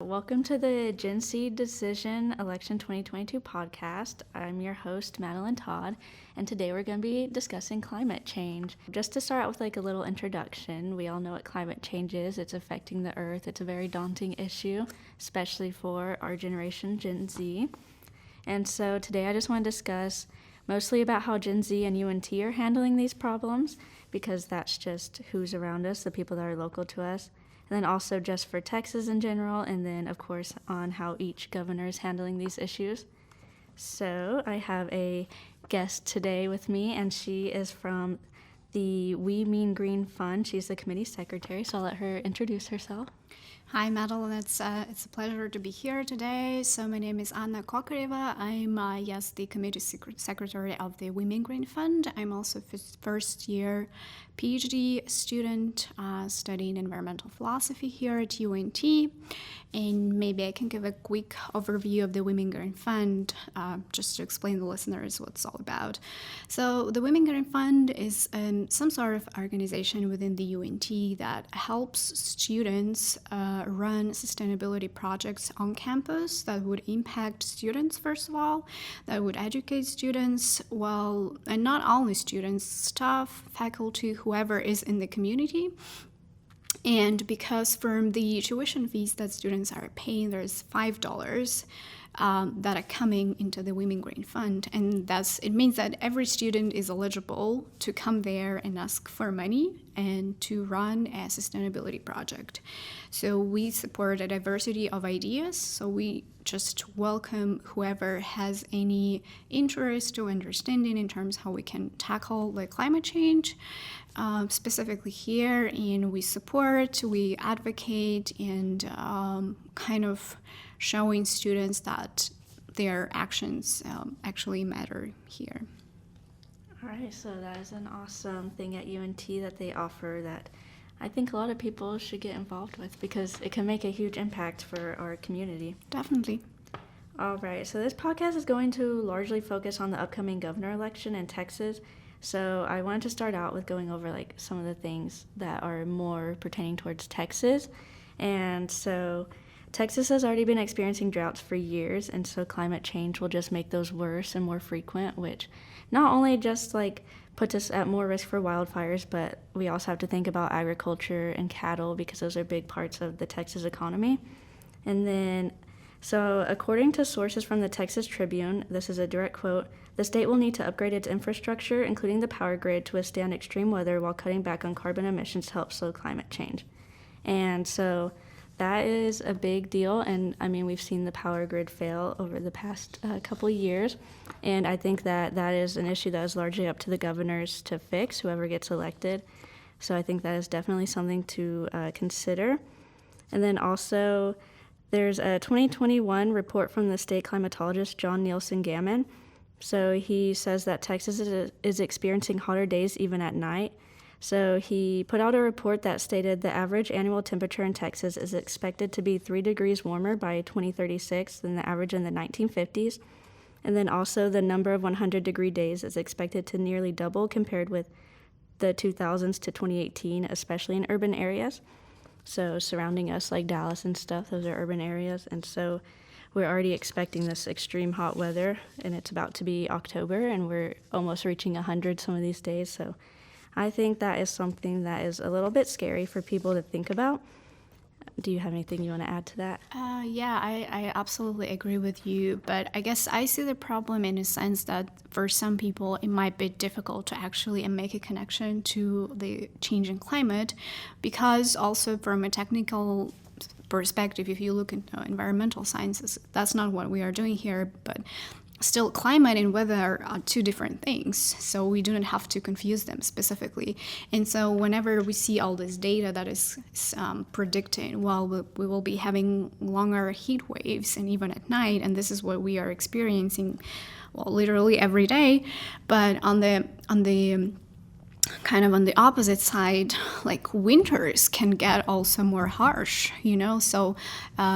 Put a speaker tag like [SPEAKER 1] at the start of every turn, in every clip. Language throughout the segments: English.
[SPEAKER 1] welcome to the Gen Z Decision Election 2022 podcast. I'm your host, Madelynn Todd, and today we're going to be discussing climate change. Just to start out with a little introduction, we all know what climate change is. It's affecting the earth. It's a very daunting issue, especially for our generation, Gen Z. And so today I just want to discuss mostly about how Gen Z and UNT are handling these problems, because that's just who's around us, the people that are local to us. And then also just for Texas in general, and then of course on how each governor is handling these issues. So I have a guest today with me, and she is from the We Mean Green Fund. She's the committee secretary, so I'll let her introduce herself.
[SPEAKER 2] Hi, Madelynn. It's a pleasure to be here today. So my name is Anna Kokoreva. I'm, the committee secretary of the Women Green Fund. I'm also first-year PhD student studying environmental philosophy here at UNT. And maybe I can give a quick overview of the Women Green Fund just to explain to the listeners what it's all about. So the Women Green Fund is some sort of organization within the UNT that helps students run sustainability projects on campus that would impact students, first of all, that would educate students, and not only students, staff, faculty, whoever is in the community. And because from the tuition fees that students are paying, there's $5 that are coming into the Women Green Fund, and it means that every student is eligible to come there and ask for money and to run a sustainability project. So we support a diversity of ideas, so we just welcome whoever has any interest or understanding in terms of how we can tackle the climate change, specifically here, and we support, we advocate, and kind of showing students that their actions actually matter here.
[SPEAKER 1] All right, so that is an awesome thing at UNT that they offer that I think a lot of people should get involved with, because it can make a huge impact for our community.
[SPEAKER 2] Definitely.
[SPEAKER 1] All right, so this podcast is going to largely focus on the upcoming governor election in Texas. So I wanted to start out with going over some of the things that are more pertaining towards Texas. And so Texas has already been experiencing droughts for years, and so climate change will just make those worse and more frequent, which not only just puts us at more risk for wildfires, but we also have to think about agriculture and cattle, because those are big parts of the Texas economy. And then, so according to sources from the Texas Tribune, this is a direct quote, "The state will need to upgrade its infrastructure, including the power grid, to withstand extreme weather while cutting back on carbon emissions to help slow climate change." And so that is a big deal, and I mean, we've seen the power grid fail over the past couple of years, and I think that is an issue that is largely up to the governors to fix, whoever gets elected. So I think that is definitely something to consider. And then also, there's a 2021 report from the state climatologist John Nielsen Gammon. So he says that Texas is experiencing hotter days even at night. So he put out a report that stated the average annual temperature in Texas is expected to be 3 degrees warmer by 2036 than the average in the 1950s. And then also the number of 100-degree days is expected to nearly double compared with the 2000s to 2018, especially in urban areas. So surrounding us like Dallas and stuff, those are urban areas. And so we're already expecting this extreme hot weather, and it's about to be October, and we're almost reaching 100 some of these days. So I think that is something that is a little bit scary for people to think about. Do you have anything you want to add to that?
[SPEAKER 2] I absolutely agree with you, but I guess I see the problem in a sense that for some people it might be difficult to actually make a connection to the changing climate, because also from a technical perspective, if you look into environmental sciences, that's not what we are doing here, but still, climate and weather are two different things, so we do not have to confuse them specifically. And so whenever we see all this data that is predicting, we will be having longer heat waves, and even at night, and this is what we are experiencing, literally every day. But on the kind of on the opposite side, like winters can get also more harsh, so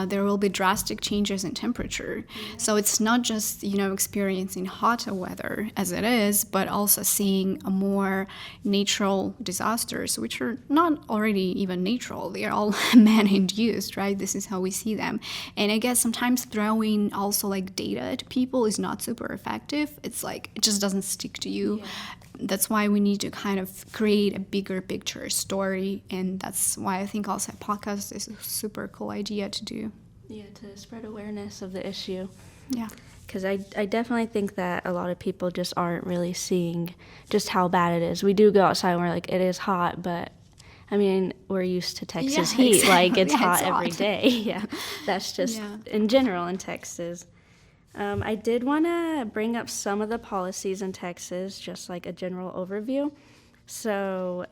[SPEAKER 2] there will be drastic changes in temperature. So it's not just, experiencing hotter weather as it is, but also seeing a more natural disasters, which are not already even natural. They are all man-induced, right? This is how we see them. And I guess sometimes throwing also like data at people is not super effective. It's like, it just doesn't stick to you. Yeah. That's why we need to kind of create a bigger picture story, and that's why I think also a podcast is a super cool idea to do.
[SPEAKER 1] Yeah, to spread awareness of the issue.
[SPEAKER 2] Yeah.
[SPEAKER 1] Because I definitely think that a lot of people just aren't really seeing just how bad it is. We do go outside and we're like, it is hot, but I mean, we're used to Texas heat. Exactly. Like, it's hot every day. Yeah, that's just in general in Texas. I did want to bring up some of the policies in Texas, just like a general overview. So,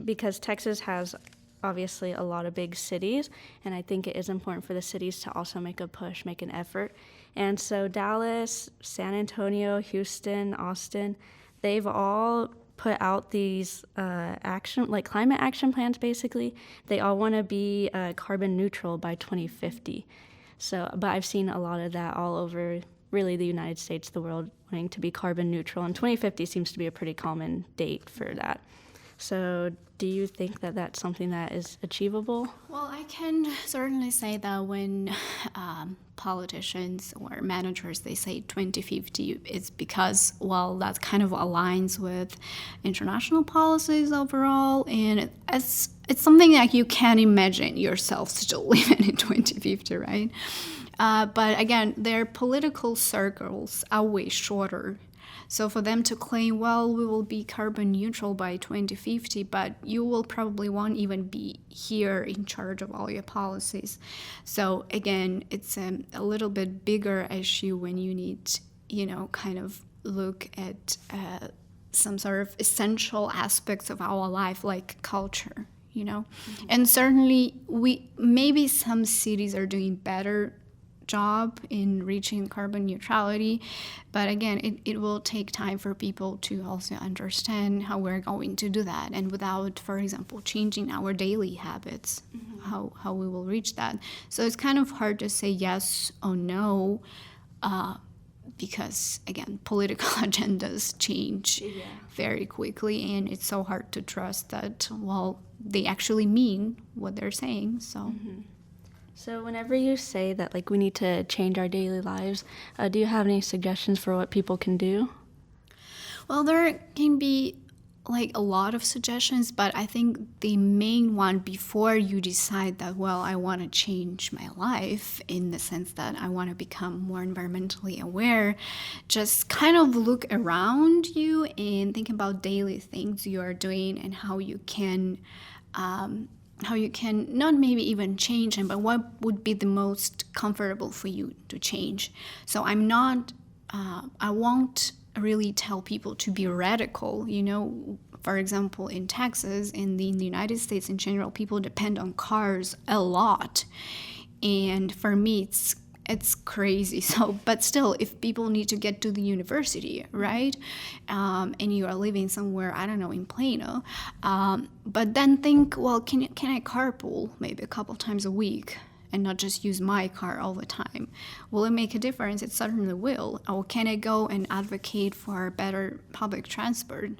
[SPEAKER 1] because Texas has obviously a lot of big cities, and I think it is important for the cities to also make a push, make an effort. And so Dallas, San Antonio, Houston, Austin, they've all put out these climate action plans, basically. They all want to be carbon neutral by 2050. So, but I've seen a lot of that all over, really, the United States, the world, wanting to be carbon neutral. And 2050 seems to be a pretty common date for that. So do you think that that's something that is achievable?
[SPEAKER 2] Well, I can certainly say that when politicians or managers, they say 2050, it's because, well, that kind of aligns with international policies overall. And it's something like you can imagine yourself still living in 2050, right? But again, their political circles are way shorter. So for them to claim, well, we will be carbon neutral by 2050, but you will probably won't even be here in charge of all your policies. So again, it's a little bit bigger issue when you need, kind of look at some sort of essential aspects of our life, like culture, Mm-hmm. And certainly maybe some cities are doing better job in reaching carbon neutrality, but again, it will take time for people to also understand how we're going to do that, and without, for example, changing our daily habits, how we will reach that. So it's kind of hard to say yes or no, because again, political agendas change very quickly, and it's so hard to trust that, well, they actually mean what they're saying. So
[SPEAKER 1] So whenever you say that, like, we need to change our daily lives, do you have any suggestions for what people can do?
[SPEAKER 2] Well, there can be like a lot of suggestions, but I think the main one, before you decide that, well, I want to change my life in the sense that I want to become more environmentally aware, just kind of look around you and think about daily things you are doing and how you can not maybe even change them, but what would be the most comfortable for you to change. So I won't really tell people to be radical, For example, in Texas, in the United States in general, people depend on cars a lot. And for me, it's crazy. So, but still, if people need to get to the university, right? And you are living somewhere, I don't know, in Plano, but then think, well, can I carpool maybe a couple times a week and not just use my car all the time? Will it make a difference? It certainly will. Or can I go and advocate for better public transport?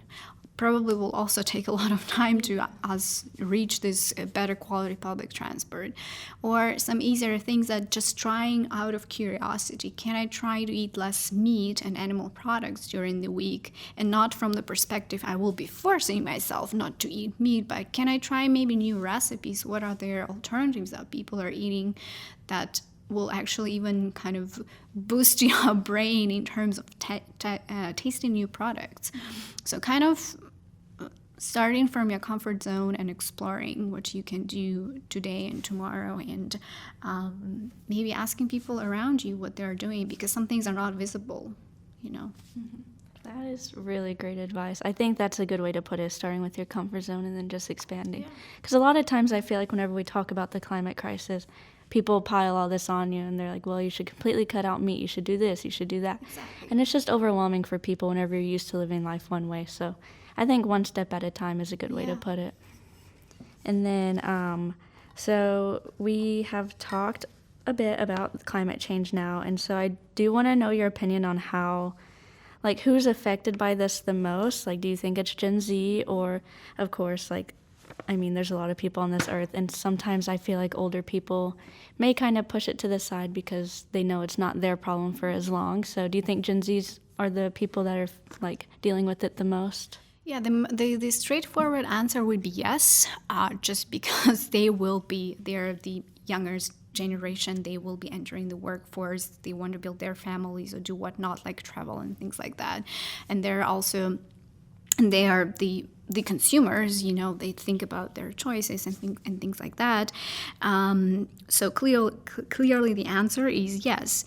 [SPEAKER 2] Probably will also take a lot of time to us reach this better quality public transport. Or some easier things that just trying out of curiosity. Can I try to eat less meat and animal products during the week? And not from the perspective I will be forcing myself not to eat meat, but can I try maybe new recipes? What are there alternatives that people are eating that will actually even kind of boost your brain in terms of tasting new products? So kind of starting from your comfort zone and exploring what you can do today and tomorrow, and maybe asking people around you what they're doing, because some things are not visible,
[SPEAKER 1] That is really great advice. I think that's a good way to put it, starting with your comfort zone and then just expanding. Because a lot of times I feel like whenever we talk about the climate crisis, people pile all this on you and they're like, well, you should completely cut out meat, you should do this, you should do that.
[SPEAKER 2] Exactly.
[SPEAKER 1] And it's just overwhelming for people whenever you're used to living life one way. So I think one step at a time is a good way to put it. And then, so we have talked a bit about climate change now, and so I do want to know your opinion on how, like, who's affected by this the most? Like, do you think it's Gen Z, or, of course, like, I mean, there's a lot of people on this earth, and sometimes I feel like older people may kind of push it to the side because they know it's not their problem for as long. So do you think Gen Zs are the people that are, like, dealing with it the most?
[SPEAKER 2] Yeah, the straightforward answer would be yes, just because they're the younger generation, they will be entering the workforce, they want to build their families or do whatnot, like travel and things like that. And they are the consumers, they think about their choices and things like that. So clearly the answer is yes.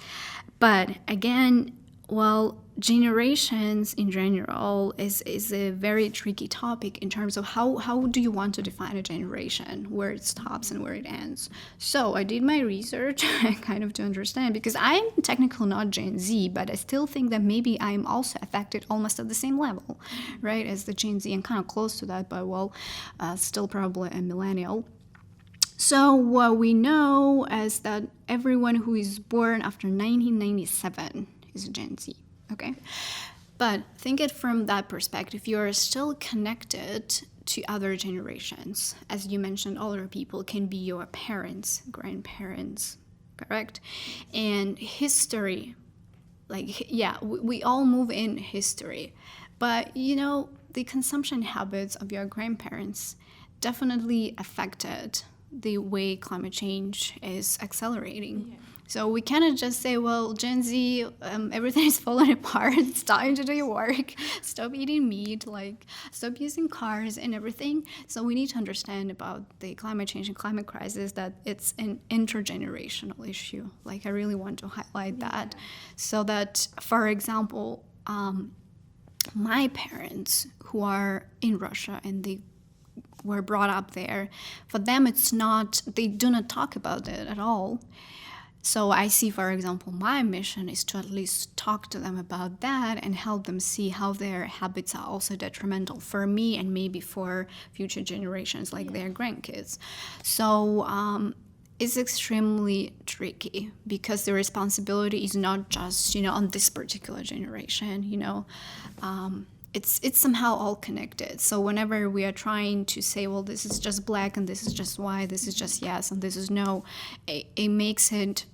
[SPEAKER 2] But again, well, generations in general is a very tricky topic in terms of how do you want to define a generation, where it stops and where it ends. So I did my research kind of to understand, because I'm technically not Gen Z, but I still think that maybe I'm also affected almost at the same level, right, as the Gen Z, and kind of close to that, but still probably a millennial. So what we know is that everyone who is born after 1997 is a Gen Z. Okay, but think it from that perspective. You're still connected to other generations. As you mentioned, older people can be your parents, grandparents, correct? And history, we all move in history. But, the consumption habits of your grandparents definitely affected the way climate change is accelerating. Yeah. So we cannot just say, well, Gen Z, everything is falling apart. It's time to do your work. Stop eating meat, stop using cars and everything. So we need to understand about the climate change and climate crisis, that it's an intergenerational issue. I really want to highlight that. So that, for example, my parents who are in Russia and they were brought up there, for them they do not talk about it at all. So I see, for example, my mission is to at least talk to them about that and help them see how their habits are also detrimental for me and maybe for future generations, their grandkids. So it's extremely tricky because the responsibility is not just, on this particular generation, It's somehow all connected. So whenever we are trying to say, well, this is just black and this is just white, this is just yes and this is no, it makes it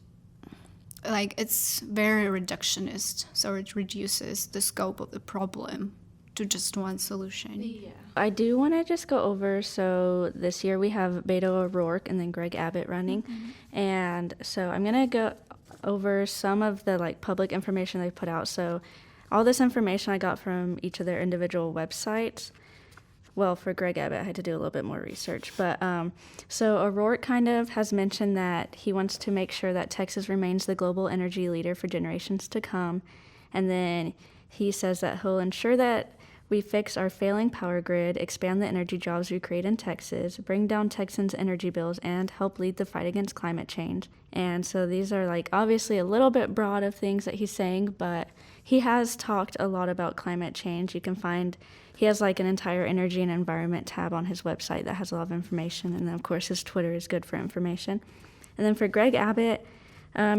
[SPEAKER 2] it's very reductionist. So it reduces the scope of the problem to just one solution.
[SPEAKER 1] Yeah. I do want to just go over, so this year we have Beto O'Rourke and then Greg Abbott running. Mm-hmm. And so I'm going to go over some of the public information they put out. So all this information I got from each of their individual websites. Well, for Greg Abbott, I had to do a little bit more research. But so O'Rourke kind of has mentioned that he wants to make sure that Texas remains the global energy leader for generations to come. And then he says that he'll ensure that we fix our failing power grid, expand the energy jobs we create in Texas, bring down Texans' energy bills, and help lead the fight against climate change. And so these are obviously a little bit broad of things that he's saying, but he has talked a lot about climate change. You can find, he has an entire energy and environment tab on his website that has a lot of information. And then, of course, his Twitter is good for information. And then for Greg Abbott,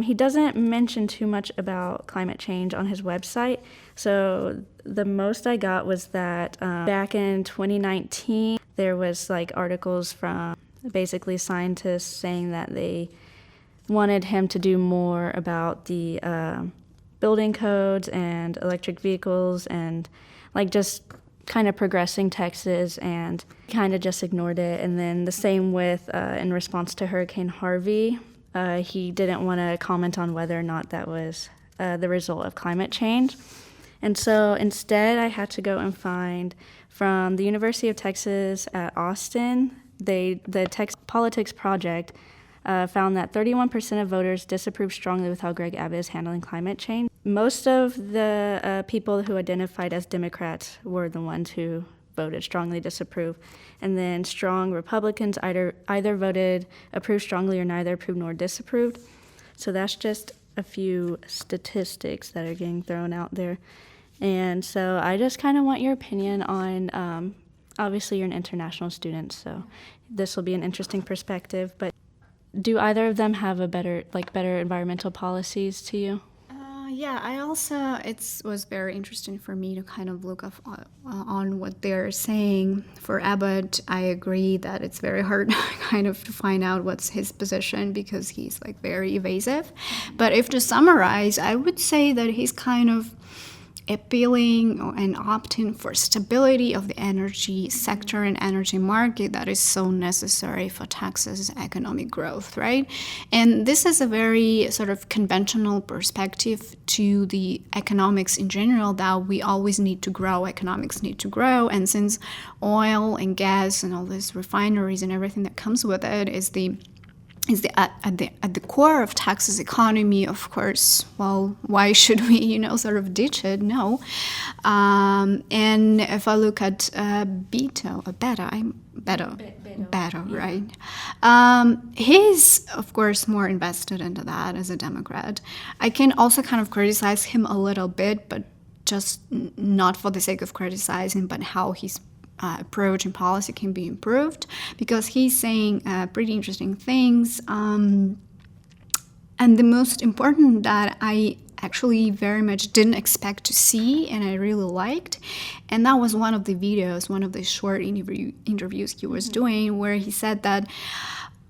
[SPEAKER 1] he doesn't mention too much about climate change on his website. So the most I got was that back in 2019, there was articles from basically scientists saying that they wanted him to do more about the building codes and electric vehicles and just kind of progressing Texas, and kind of just ignored it. And then the same with in response to Hurricane Harvey, he didn't want to comment on whether or not that was the result of climate change. And so instead I had to go and find from the University of Texas at Austin, the Texas Politics Project found that 31% of voters disapprove strongly with how Greg Abbott is handling climate change. Most of the people who identified as Democrats were the ones who voted strongly disapprove. And then strong Republicans either voted approve strongly or neither approved nor disapproved. So that's just a few statistics that are getting thrown out there. And so I just kind of want your opinion on, obviously you're an international student, so this will be an interesting perspective, but do either of them have a better environmental policies to you?
[SPEAKER 2] Yeah, I also, it was very interesting for me to kind of look up on what they're saying. For Abbott, I agree that it's very hard kind of to find out what's his position because he's like very evasive. But if to summarize, I would say that he's kind of appealing and opting for stability of the energy sector and energy market that is so necessary for Texas economic growth, right? And this is a very sort of conventional perspective to the economics in general, that we always need to grow, economics need to grow. And since oil and gas and all these refineries and everything that comes with it is at the core of Texas economy, of course, well, why should we, sort of ditch it? No. And if I look at Beto, right? He's, of course, more invested into that as a Democrat. I can also kind of criticize him a little bit, but just not for the sake of criticizing, but how he's approach and policy can be improved, because he's saying pretty interesting things. And the most important that I actually very much didn't expect to see and I really liked, and that was one of the videos, one of the short interviews he was doing, where he said that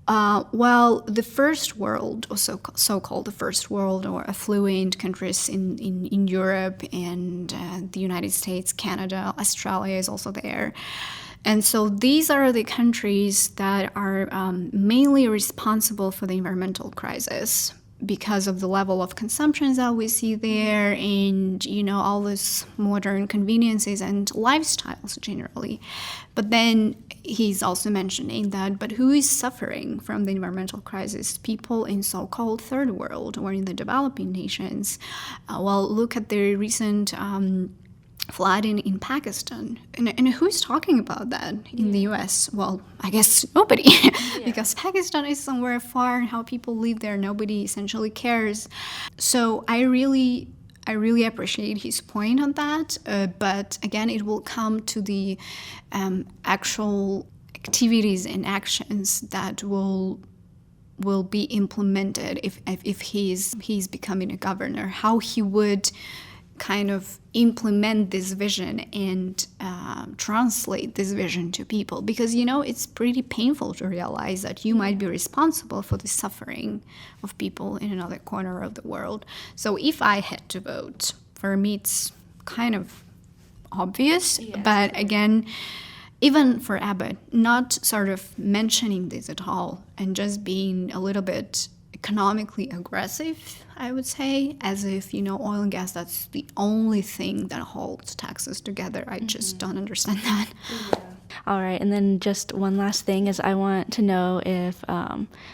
[SPEAKER 2] the first world, or so-called the first world, or affluent countries in Europe and the United States, Canada, Australia is also there. And so these are the countries that are mainly responsible for the environmental crisis because of the level of consumptions that we see there and, all these modern conveniences and lifestyles generally. But then he's also mentioning that, but who is suffering from the environmental crisis? People in so-called third world or in the developing nations. Look at the recent flooding in Pakistan. And who's talking about that in the US? Well, I guess nobody, because Pakistan is somewhere far and how people live there, nobody essentially cares. So I really appreciate his point on that. But again, it will come to the actual activities and actions that will be implemented if he's becoming a governor, how he would kind of implement this vision and translate this vision to people, because it's pretty painful to realize that you might be responsible for the suffering of people in another corner of the world. So if I had to vote, for me it's kind of obvious, but again, even for Abbott, not sort of mentioning this at all and just being a little bit economically aggressive, I would say, as if, oil and gas, that's the only thing that holds Texas together. I just don't understand that.
[SPEAKER 1] Yeah. All right, and then just one last thing is I want to know if,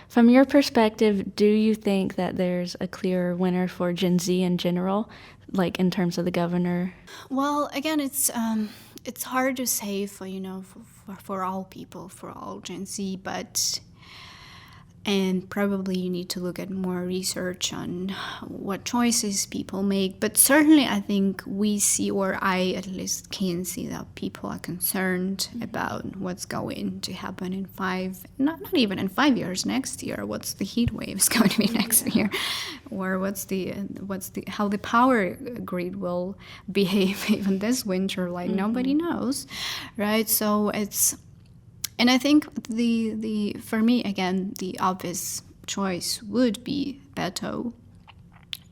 [SPEAKER 1] from your perspective, do you think that there's a clear winner for Gen Z in general, like in terms of the governor?
[SPEAKER 2] Well, again, it's hard to say for all people, for all Gen Z, and probably you need to look at more research on what choices people make. But certainly I think we see, or I at least can see, that people are concerned about what's going to happen in not even in 5 years, next year. What's the heat wave is going to be next year, or how the power grid will behave even this winter, like nobody knows, right? So and I think for me, again, the obvious choice would be Beto.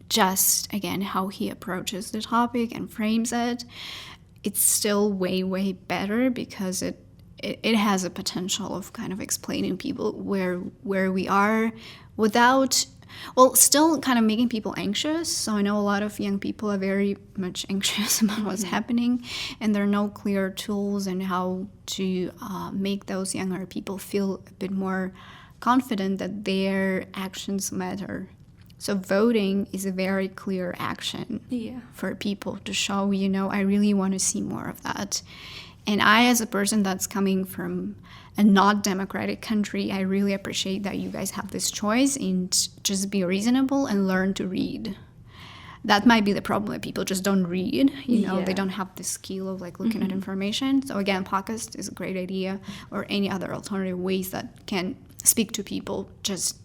[SPEAKER 2] Just, again, how he approaches the topic and frames it. It's still way, way better because it has a potential of kind of explaining people where we are without, still kind of making people anxious. So I know a lot of young people are very much anxious about what's happening, and there are no clear tools on how to make those younger people feel a bit more confident that their actions matter. So voting is a very clear action for people to show, I really want to see more of that. And I, as a person that's coming from a not democratic country, I really appreciate that you guys have this choice, and just be reasonable and learn to read. that might be the problem, that people just don't read,
[SPEAKER 1] Yeah.
[SPEAKER 2] they don't have the skill of like looking at information. So again, podcast is a great idea, or any other alternative ways that can speak to people. Just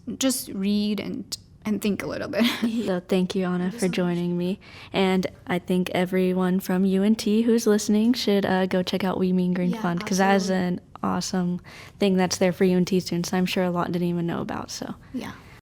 [SPEAKER 2] read and think a little bit.
[SPEAKER 1] So thank you, Anna, for joining me. And I think everyone from UNT who's listening should go check out We Mean Green
[SPEAKER 2] Yeah,
[SPEAKER 1] Fund, because that is
[SPEAKER 2] absolutely.
[SPEAKER 1] an awesome thing that's there for UNT students I'm sure a lot didn't even know about. So
[SPEAKER 2] Yeah.